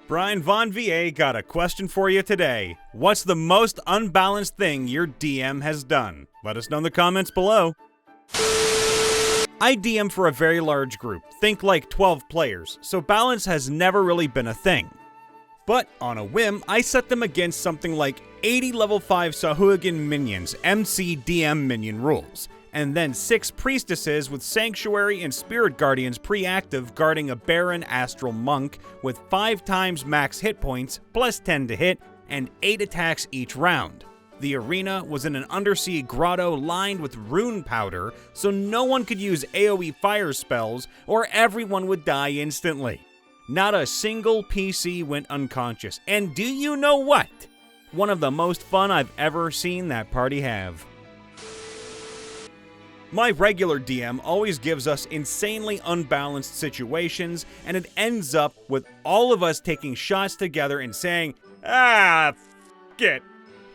Brian Von VA got a question for you today. What's the most unbalanced thing your DM has done? Let us know in the comments below. I DM for a very large group, think like 12 players, so balance has never really been a thing. But on a whim, I set them against something like 80 level 5 Sahuagin minions, MC/DM minion rules, and then 6 priestesses with Sanctuary and Spirit Guardians pre-active guarding a Baron Astral Monk with 5 times max hit points, plus 10 to hit, and 8 attacks each round. The arena was in an undersea grotto lined with rune powder, so no one could use AoE fire spells or everyone would die instantly. Not a single PC went unconscious, and do you know what? One of the most fun I've ever seen that party have. My regular DM always gives us insanely unbalanced situations, and it ends up with all of us taking shots together and saying, f it.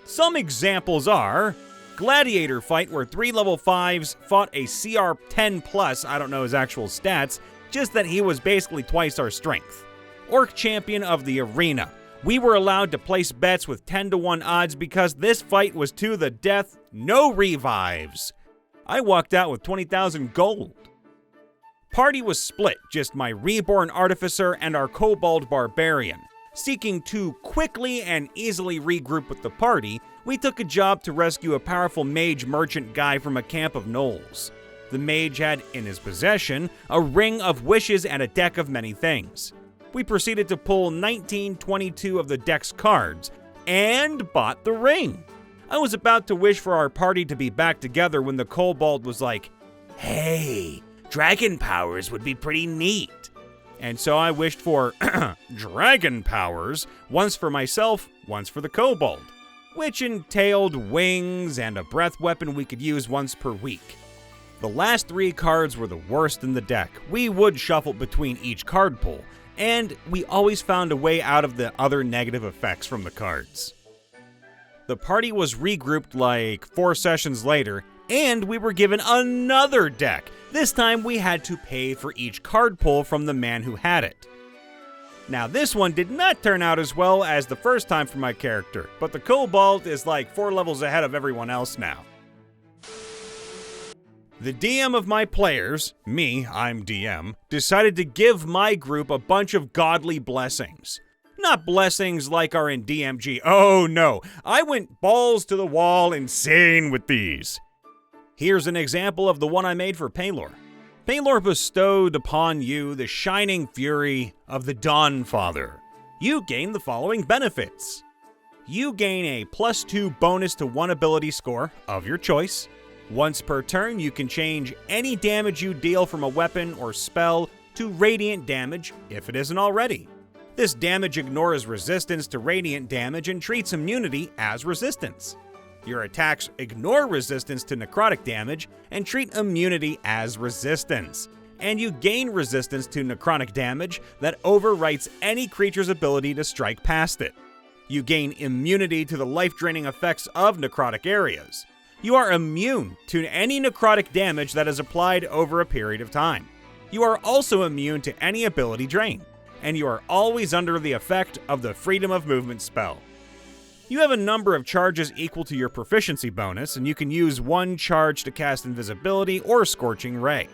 Some examples are Gladiator fight where 3 level 5s fought a CR 10 plus, I don't know his actual stats, just that he was basically twice our strength. Orc Champion of the Arena. We were allowed to place bets with 10-to-1 odds because this fight was to the death, no revives. I walked out with 20,000 gold. Party was split, just my Reborn Artificer and our Kobold Barbarian. Seeking to quickly and easily regroup with the party, we took a job to rescue a powerful mage merchant guy from a camp of gnolls. The mage had in his possession a ring of wishes and a deck of many things. We proceeded to pull 1922 of the deck's cards and bought the ring. I was about to wish for our party to be back together when the kobold was like, "Hey, dragon powers would be pretty neat." And so I wished for dragon powers, once for myself, once for the kobold, which entailed wings and a breath weapon we could use once per week. The last 3 cards were the worst in the deck. We would shuffle between each card pull, and we always found a way out of the other negative effects from the cards. The party was regrouped like 4 sessions later, and we were given another deck. This time we had to pay for each card pull from the man who had it. Now this one did not turn out as well as the first time for my character, but the kobold is like 4 levels ahead of everyone else now. The DM of my players, me, I'm DM, decided to give my group a bunch of godly blessings. Not blessings like are in DMG, oh no, I went balls to the wall insane with these. Here's an example of the one I made for Paylor. Paylor bestowed upon you the shining fury of the Dawn Father. You gain the following benefits. You gain a +2 bonus to 1 ability score of your choice. Once per turn, you can change any damage you deal from a weapon or spell to radiant damage if it isn't already. This damage ignores resistance to radiant damage and treats immunity as resistance. Your attacks ignore resistance to necrotic damage and treat immunity as resistance. And you gain resistance to necrotic damage that overwrites any creature's ability to strike past it. You gain immunity to the life-draining effects of necrotic areas. You are immune to any necrotic damage that is applied over a period of time. You are also immune to any ability drain, and you are always under the effect of the Freedom of Movement spell. You have a number of charges equal to your proficiency bonus, and you can use 1 charge to cast Invisibility or Scorching Ray,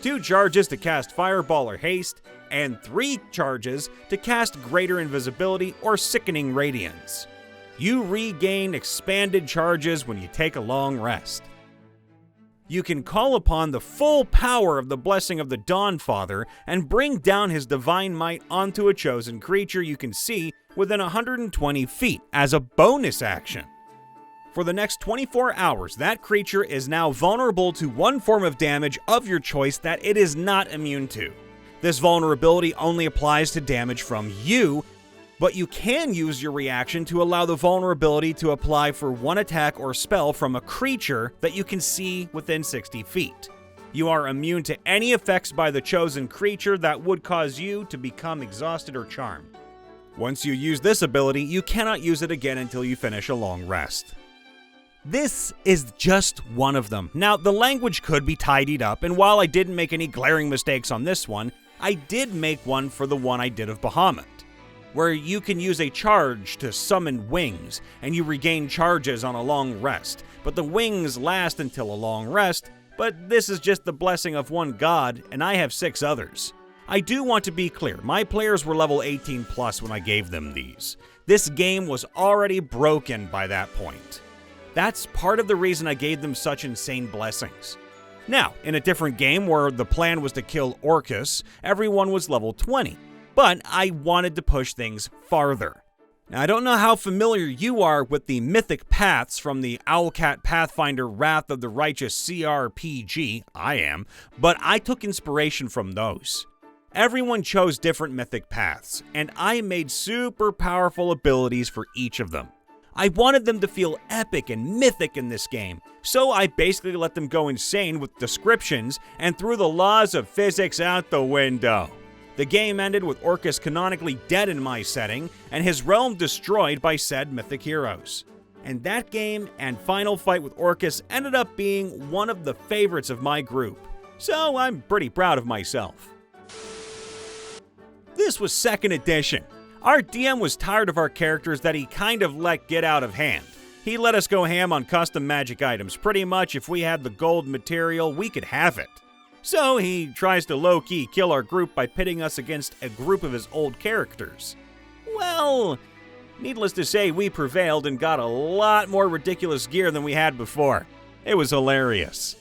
2 charges to cast Fireball or Haste, and 3 charges to cast Greater Invisibility or Sickening Radiance. You regain expanded charges when you take a long rest. You can call upon the full power of the blessing of the Dawn Father and bring down his divine might onto a chosen creature you can see within 120 feet as a bonus action. For the next 24 hours, that creature is now vulnerable to 1 form of damage of your choice that it is not immune to. This vulnerability only applies to damage from you, but you can use your reaction to allow the vulnerability to apply for 1 attack or spell from a creature that you can see within 60 feet. You are immune to any effects by the chosen creature that would cause you to become exhausted or charmed. Once you use this ability, you cannot use it again until you finish a long rest. This is just one of them. Now, the language could be tidied up, and while I didn't make any glaring mistakes on this one, I did make one for the one I did of Bahamut. where you can use a charge to summon wings, and you regain charges on a long rest. But the wings last until a long rest, but this is just the blessing of one god, and I have 6 others. I do want to be clear, my players were level 18 plus when I gave them these. This game was already broken by that point. That's part of the reason I gave them such insane blessings. Now, in a different game where the plan was to kill Orcus, everyone was level 20, but I wanted to push things farther. Now, I don't know how familiar you are with the mythic paths from the Owlcat Pathfinder Wrath of the Righteous CRPG, I am, but I took inspiration from those. Everyone chose different mythic paths, and I made super powerful abilities for each of them. I wanted them to feel epic and mythic in this game, so I basically let them go insane with descriptions and threw the laws of physics out the window. The game ended with Orcus canonically dead in my setting, and his realm destroyed by said mythic heroes. And that game and final fight with Orcus ended up being one of the favorites of my group, so I'm pretty proud of myself. This was 2nd edition. Our DM was tired of our characters that he kind of let get out of hand. He let us go ham on custom magic items. Pretty much if we had the gold material, we could have it. So he tries to low-key kill our group by pitting us against a group of his old characters. Well, needless to say, we prevailed and got a lot more ridiculous gear than we had before. It was hilarious.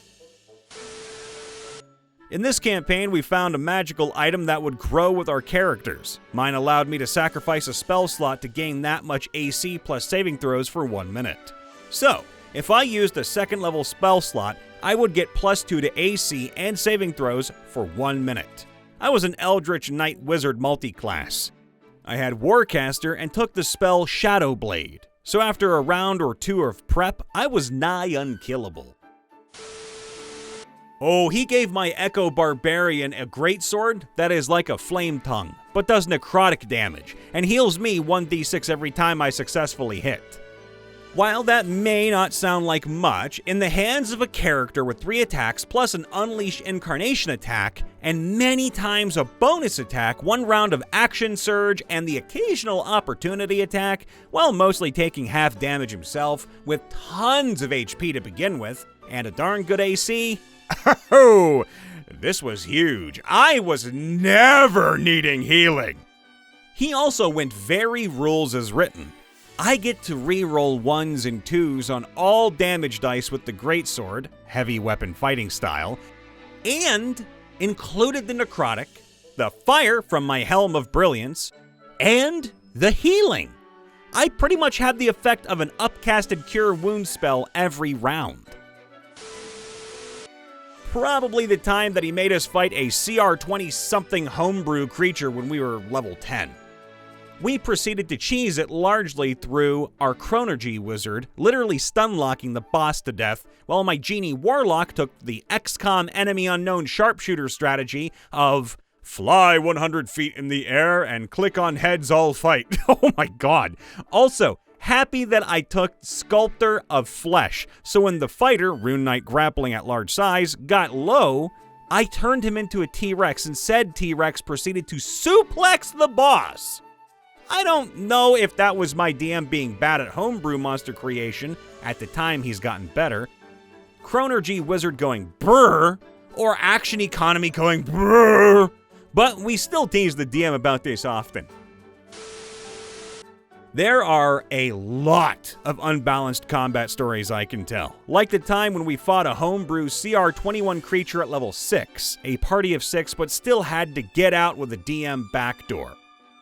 In this campaign, we found a magical item that would grow with our characters. Mine allowed me to sacrifice a spell slot to gain that much AC plus saving throws for 1 minute. So, if I used a 2nd level spell slot, I would get +2 to AC and saving throws for 1 minute. I was an Eldritch Knight Wizard multi-class. I had Warcaster and took the spell Shadow Blade. So after a round or 2 of prep, I was nigh unkillable. Oh, he gave my Echo Barbarian a greatsword that is like a flame tongue, but does necrotic damage, and heals me 1d6 every time I successfully hit. While that may not sound like much, in the hands of a character with 3 attacks plus an Unleash Incarnation attack, and many times a bonus attack, 1 round of Action Surge, and the occasional Opportunity attack, while mostly taking half damage himself, with tons of HP to begin with, and a darn good AC, oh, this was huge. I was never needing healing. He also went very rules as written. I get to reroll 1s and 2s on all damage dice with the greatsword, heavy weapon fighting style, and included the necrotic, the fire from my Helm of Brilliance, and the healing. I pretty much had the effect of an upcasted Cure Wounds spell every round. Probably the time that he made us fight a CR 20-something homebrew creature when we were level 10. We proceeded to cheese it largely through our Chronergy wizard, literally stun-locking the boss to death, while my Genie Warlock took the XCOM Enemy Unknown Sharpshooter strategy of fly 100 feet in the air and click on heads all fight. Oh my god. Also, happy that I took Sculptor of Flesh, so when the fighter, Rune Knight grappling at large size, got low, I turned him into a T-Rex and said T-Rex proceeded to suplex the boss. I don't know if that was my DM being bad at homebrew monster creation, at the time he's gotten better, Chronergy Wizard going brrr, or Action Economy going brrr, but we still tease the DM about this often. There are a lot of unbalanced combat stories I can tell. Like the time when we fought a homebrew CR21 creature at level 6, a party of 6, but still had to get out with a DM backdoor.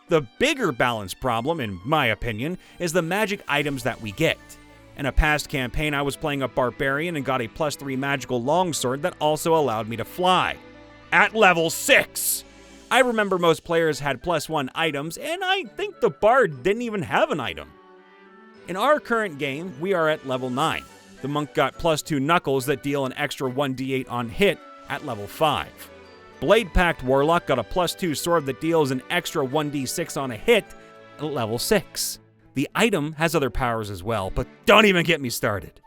The bigger balance problem, in my opinion, is the magic items that we get. In a past campaign, I was playing a barbarian and got a +3 magical longsword that also allowed me to fly. At level 6! I remember most players had +1 items, and I think the bard didn't even have an item. In our current game, we are at level 9. The monk got +2 knuckles that deal an extra 1d8 on hit at level 5. Blade Pact Warlock got a +2 sword that deals an extra 1d6 on a hit at level 6. The item has other powers as well, but don't even get me started.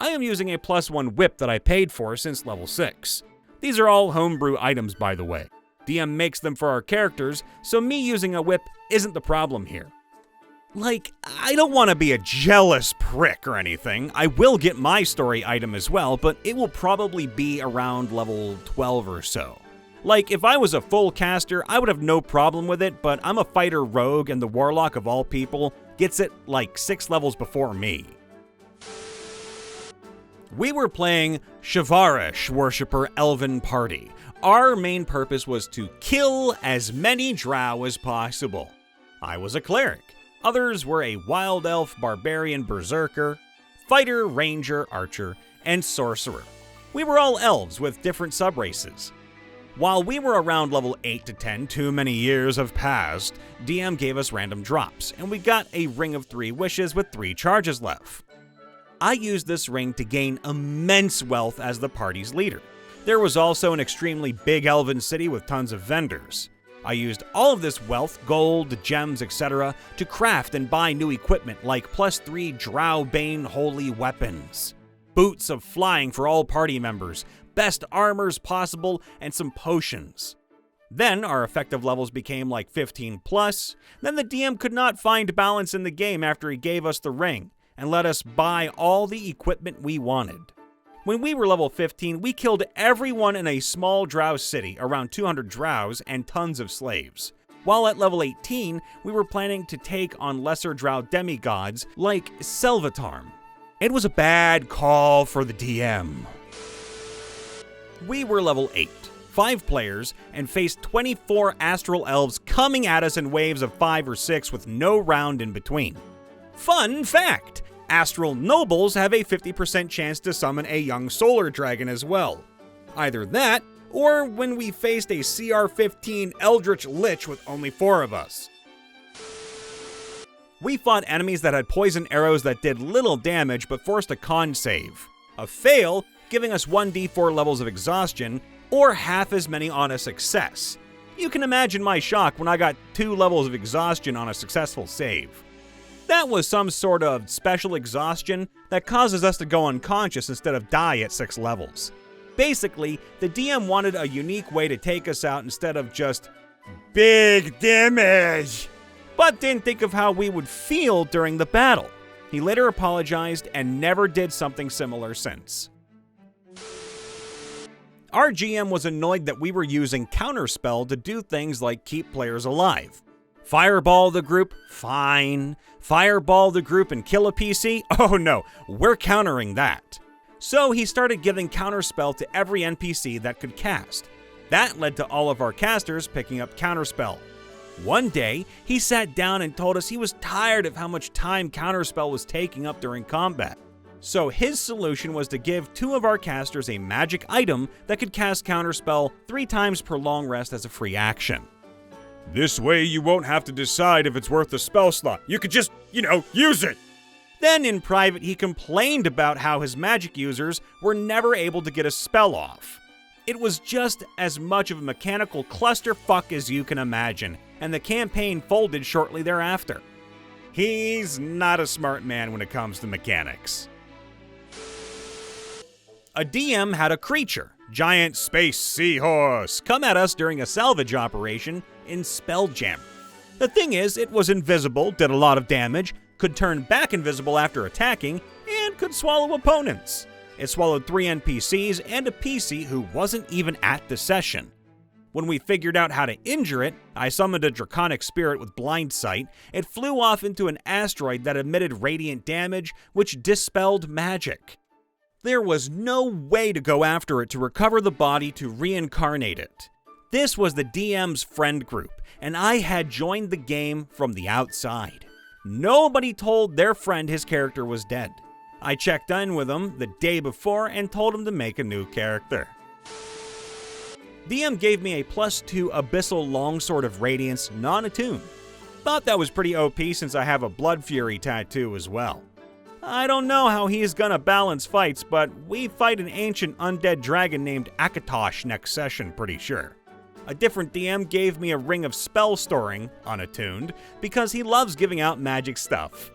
I am using a +1 whip that I paid for since level 6. These are all homebrew items, by the way. DM makes them for our characters, so me using a whip isn't the problem here. Like, I don't want to be a jealous prick or anything. I will get my story item as well, but it will probably be around level 12 or so. Like, if I was a full caster, I would have no problem with it, but I'm a fighter rogue and the warlock of all people gets it like 6 levels before me. We were playing Shavarish Worshipper Elven Party. Our main purpose was to kill as many drow as possible. I was a cleric. Others were a wild elf, barbarian, berserker, fighter, ranger, archer, and sorcerer. We were all elves with different subraces. While we were around level 8 to 10, too many years have passed, DM gave us random drops, and we got a ring of 3 wishes with 3 charges left. I used this ring to gain immense wealth as the party's leader. There was also an extremely big elven city with tons of vendors. I used all of this wealth, gold, gems, etc., to craft and buy new equipment like +3 Drowbane holy weapons, boots of flying for all party members, best armors possible, and some potions. Then our effective levels became like 15 plus. Then the DM could not find balance in the game after he gave us the ring and let us buy all the equipment we wanted. When we were level 15, we killed everyone in a small drow city, around 200 drows and tons of slaves. While at level 18, we were planning to take on lesser drow demigods like Selvatarm. It was a bad call for the DM. We were level 8, 5 players, and faced 24 astral elves coming at us in waves of 5 or 6 with no round in between. Fun fact! Astral nobles have a 50% chance to summon a young solar dragon as well. Either that, or when we faced a CR-15 Eldritch Lich with only 4 of us. We fought enemies that had poison arrows that did little damage but forced a con save. A fail, giving us 1d4 levels of exhaustion, or half as many on a success. You can imagine my shock when I got 2 levels of exhaustion on a successful save. That was some sort of special exhaustion that causes us to go unconscious instead of die at 6 levels. Basically, the DM wanted a unique way to take us out instead of just big damage, but didn't think of how we would feel during the battle. He later apologized and never did something similar since. Our GM was annoyed that we were using Counterspell to do things like keep players alive. Fireball the group? Fine. Fireball the group and kill a PC? Oh no, we're countering that. So he started giving Counterspell to every NPC that could cast. That led to all of our casters picking up Counterspell. One day, he sat down and told us he was tired of how much time Counterspell was taking up during combat. So his solution was to give 2 of our casters a magic item that could cast Counterspell 3 times per long rest as a free action. This way you won't have to decide if it's worth the spell slot. You could just, use it. Then in private, he complained about how his magic users were never able to get a spell off. It was just as much of a mechanical clusterfuck as you can imagine, and the campaign folded shortly thereafter. He's not a smart man when it comes to mechanics. A DM had a creature, giant space seahorse, come at us during a salvage operation in Spelljammer. The thing is, it was invisible, did a lot of damage, could turn back invisible after attacking, and could swallow opponents. It swallowed 3 NPCs and a PC who wasn't even at the session. When we figured out how to injure it, I summoned a draconic spirit with blind sight. It flew off into an asteroid that emitted radiant damage, which dispelled magic. There was no way to go after it to recover the body to reincarnate it. This was the DM's friend group, and I had joined the game from the outside. Nobody told their friend his character was dead. I checked in with him the day before and told him to make a new character. DM gave me a +2 Abyssal Longsword of Radiance, non-attuned. Thought that was pretty OP since I have a Blood Fury tattoo as well. I don't know how he's gonna balance fights, but we fight an ancient undead dragon named Akatosh next session, pretty sure. A different DM gave me a ring of spell storing, unattuned, because he loves giving out magic stuff.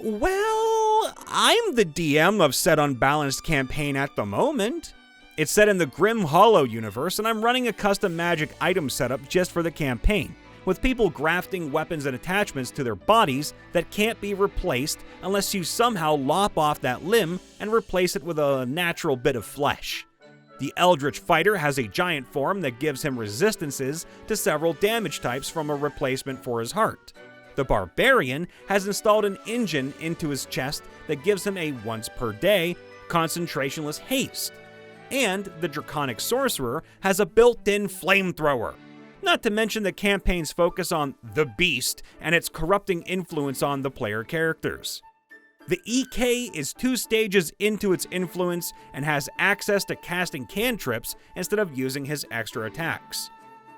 Well, I'm the DM of said unbalanced campaign at the moment. It's set in the Grim Hollow universe, and I'm running a custom magic item setup just for the campaign, with people grafting weapons and attachments to their bodies that can't be replaced unless you somehow lop off that limb and replace it with a natural bit of flesh. The Eldritch Fighter has a giant form that gives him resistances to several damage types from a replacement for his heart. The Barbarian has installed an engine into his chest that gives him a once-per-day, concentrationless haste. And the Draconic Sorcerer has a built-in flamethrower. Not to mention the campaign's focus on the Beast and its corrupting influence on the player characters. The EK is 2 stages into its influence and has access to casting cantrips instead of using his extra attacks.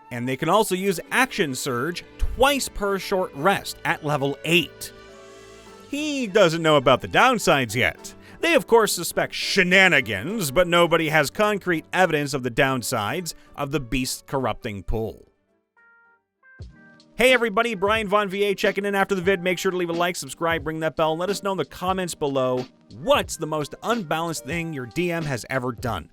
And they can also use Action Surge twice per short rest at level 8. He doesn't know about the downsides yet. They of course suspect shenanigans, but nobody has concrete evidence of the downsides of the Beast's corrupting pull. Hey everybody, Brian Von VA checking in after the vid. Make sure to leave a like, subscribe, ring that bell, and let us know in the comments below what's the most unbalanced thing your DM has ever done.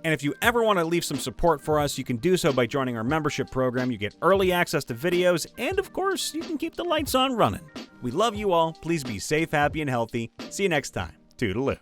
And if you ever want to leave some support for us, you can do so by joining our membership program. You get early access to videos, and of course, you can keep the lights on running. We love you all. Please be safe, happy, and healthy. See you next time. Toodaloo.